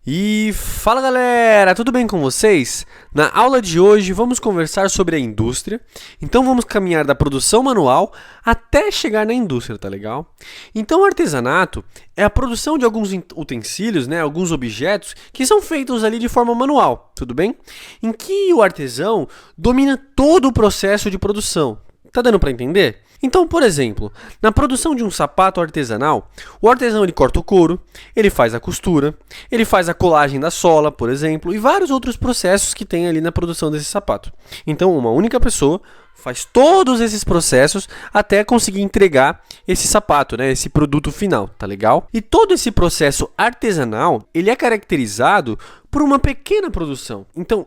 E fala galera, tudo bem com vocês? Na aula de hoje vamos conversar sobre a indústria, então vamos caminhar da produção manual até chegar na indústria, tá legal? Então o artesanato é a produção de alguns utensílios, alguns objetos que são feitos ali de forma manual, tudo bem? Em que o artesão domina todo o processo de produção. Tá dando para entender? Então, por exemplo, na produção de um sapato artesanal, o artesão ele corta o couro, ele faz a costura, ele faz a colagem da sola, por exemplo, e vários outros processos que tem ali na produção desse sapato. Então, uma única pessoa faz todos esses processos até conseguir entregar esse sapato, esse produto final, tá legal? E todo esse processo artesanal, ele é caracterizado por uma pequena produção.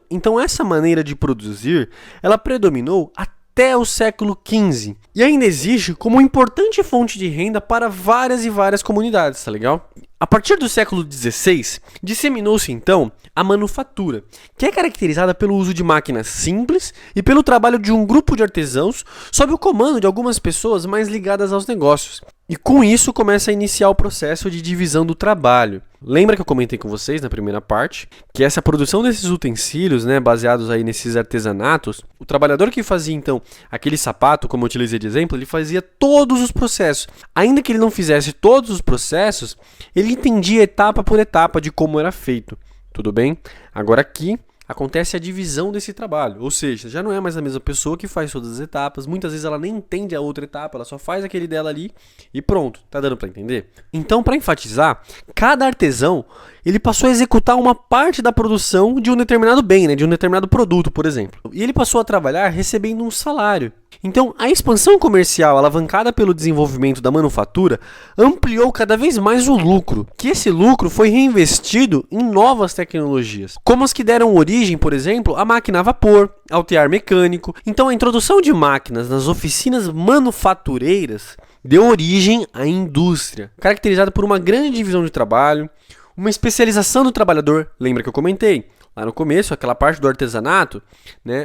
Então essa maneira de produzir, ela predominou até o século XV e ainda existe como uma importante fonte de renda para várias e várias comunidades, tá legal? A partir do século XVI, disseminou-se então a manufatura, que é caracterizada pelo uso de máquinas simples e pelo trabalho de um grupo de artesãos sob o comando de algumas pessoas mais ligadas aos negócios. E com isso começa a iniciar o processo de divisão do trabalho. Lembra que eu comentei com vocês na primeira parte que essa produção desses utensílios, baseados aí nesses artesanatos, o trabalhador que fazia então aquele sapato, como eu utilizei de exemplo, ele fazia todos os processos. Ainda que ele não fizesse todos os processos, ele entendia etapa por etapa de como era feito. Tudo bem? Agora aqui acontece a divisão desse trabalho, ou seja, já não é mais a mesma pessoa que faz todas as etapas, muitas vezes ela nem entende a outra etapa, ela só faz aquele dela ali e pronto, tá dando para entender? Então, para enfatizar, cada artesão, ele passou a executar uma parte da produção de um determinado bem, de um determinado produto, por exemplo, e ele passou a trabalhar recebendo um salário. Então, a expansão comercial alavancada pelo desenvolvimento da manufatura ampliou cada vez mais o lucro, que esse lucro foi reinvestido em novas tecnologias, como as que deram origem, por exemplo, à máquina a vapor, ao tear mecânico. Então, a introdução de máquinas nas oficinas manufatureiras deu origem à indústria, caracterizada por uma grande divisão de trabalho, uma especialização do trabalhador, lembra que eu comentei? Lá no começo, aquela parte do artesanato,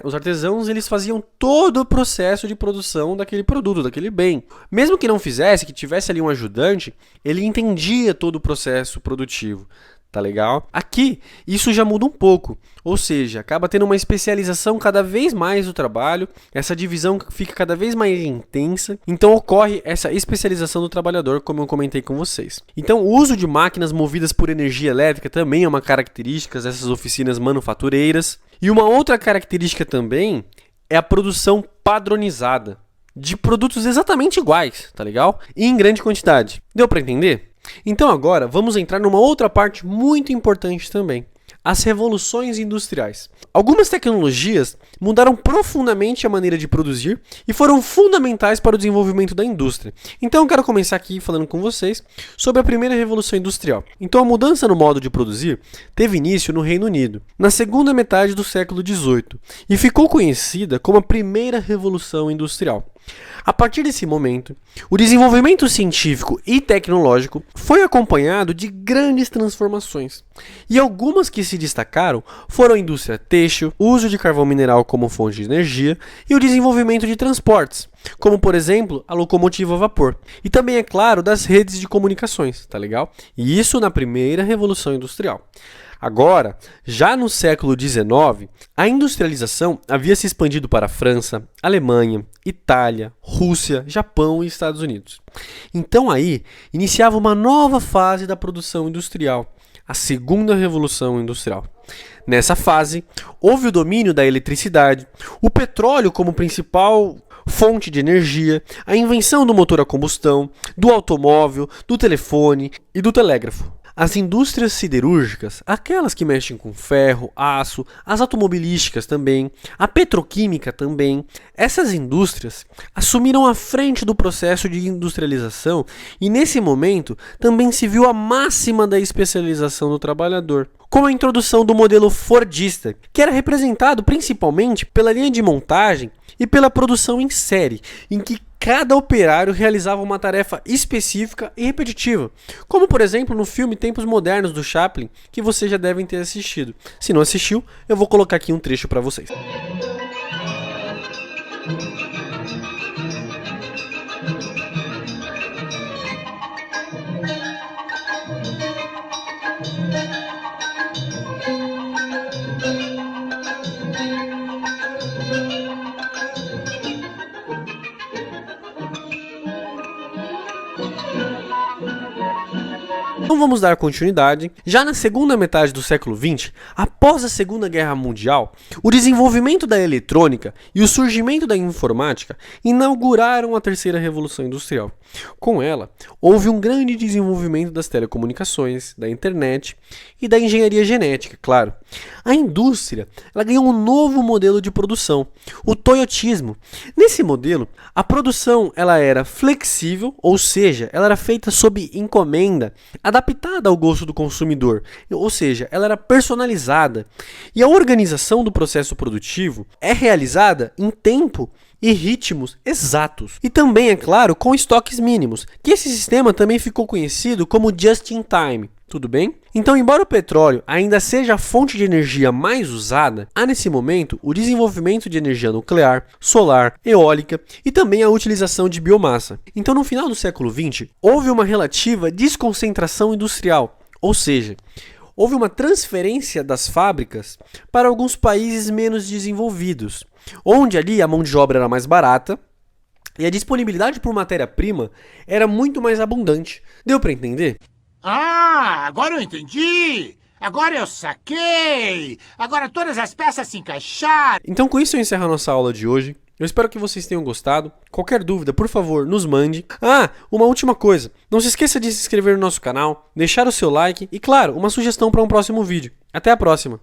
os artesãos eles faziam todo o processo de produção daquele produto, daquele bem. Mesmo que não fizesse, que tivesse ali um ajudante, ele entendia todo o processo produtivo. Tá legal? Aqui, isso já muda um pouco, ou seja, acaba tendo uma especialização cada vez mais do trabalho, essa divisão fica cada vez mais intensa, então ocorre essa especialização do trabalhador, como eu comentei com vocês. Então, o uso de máquinas movidas por energia elétrica também é uma característica dessas oficinas manufatureiras, e uma outra característica também é a produção padronizada, de produtos exatamente iguais, tá legal? E em grande quantidade. Deu para entender? Então agora vamos entrar numa outra parte muito importante também, as revoluções industriais. Algumas tecnologias mudaram profundamente a maneira de produzir e foram fundamentais para o desenvolvimento da indústria. Então eu quero começar aqui falando com vocês sobre a primeira revolução industrial. Então a mudança no modo de produzir teve início no Reino Unido, na segunda metade do século XVIII, e ficou conhecida como a primeira revolução industrial. A partir desse momento, o desenvolvimento científico e tecnológico foi acompanhado de grandes transformações. E algumas que se destacaram foram a indústria têxtil, o uso de carvão mineral como fonte de energia e o desenvolvimento de transportes, como por exemplo a locomotiva a vapor. E também, é claro, das redes de comunicações, tá legal? E isso na primeira revolução industrial. Agora, já no século XIX, a industrialização havia se expandido para a França, Alemanha, Itália, Rússia, Japão e Estados Unidos. Então aí, iniciava uma nova fase da produção industrial, a segunda revolução industrial. Nessa fase, houve o domínio da eletricidade, o petróleo como principal fonte de energia, a invenção do motor a combustão, do automóvel, do telefone e do telégrafo. As indústrias siderúrgicas, aquelas que mexem com ferro, aço, as automobilísticas também, a petroquímica também, essas indústrias assumiram a frente do processo de industrialização e nesse momento também se viu a máxima da especialização do trabalhador, com a introdução do modelo fordista, que era representado principalmente pela linha de montagem e pela produção em série, em que cada operário realizava uma tarefa específica e repetitiva, como por exemplo no filme Tempos Modernos do Chaplin, que vocês já devem ter assistido. Se não assistiu, eu vou colocar aqui um trecho para vocês. Então vamos dar continuidade. Já na segunda metade do século XX, após a Segunda Guerra Mundial, o desenvolvimento da eletrônica e o surgimento da informática inauguraram a terceira revolução industrial. Com ela, houve um grande desenvolvimento das telecomunicações, da internet e da engenharia genética, claro. A indústria ela ganhou um novo modelo de produção, o toyotismo. Nesse modelo, a produção ela era flexível, ou seja, ela era feita sob encomenda, adaptada ao gosto do consumidor, ou seja, ela era personalizada. E a organização do processo produtivo é realizada em tempo e ritmos exatos. E também, é claro, com estoques mínimos, que esse sistema também ficou conhecido como just-in-time. Tudo bem? Então, embora o petróleo ainda seja a fonte de energia mais usada, há nesse momento o desenvolvimento de energia nuclear, solar, eólica e também a utilização de biomassa. Então, no final do século XX, houve uma relativa desconcentração industrial, ou seja, houve uma transferência das fábricas para alguns países menos desenvolvidos, onde ali a mão de obra era mais barata e a disponibilidade por matéria-prima era muito mais abundante. Deu para entender? Ah, agora eu entendi! Agora eu saquei! Agora todas as peças se encaixaram! Então com isso eu encerro a nossa aula de hoje. Eu espero que vocês tenham gostado. Qualquer dúvida, por favor, nos mande. Ah, uma última coisa. Não se esqueça de se inscrever no nosso canal, deixar o seu like e, claro, uma sugestão para um próximo vídeo. Até a próxima!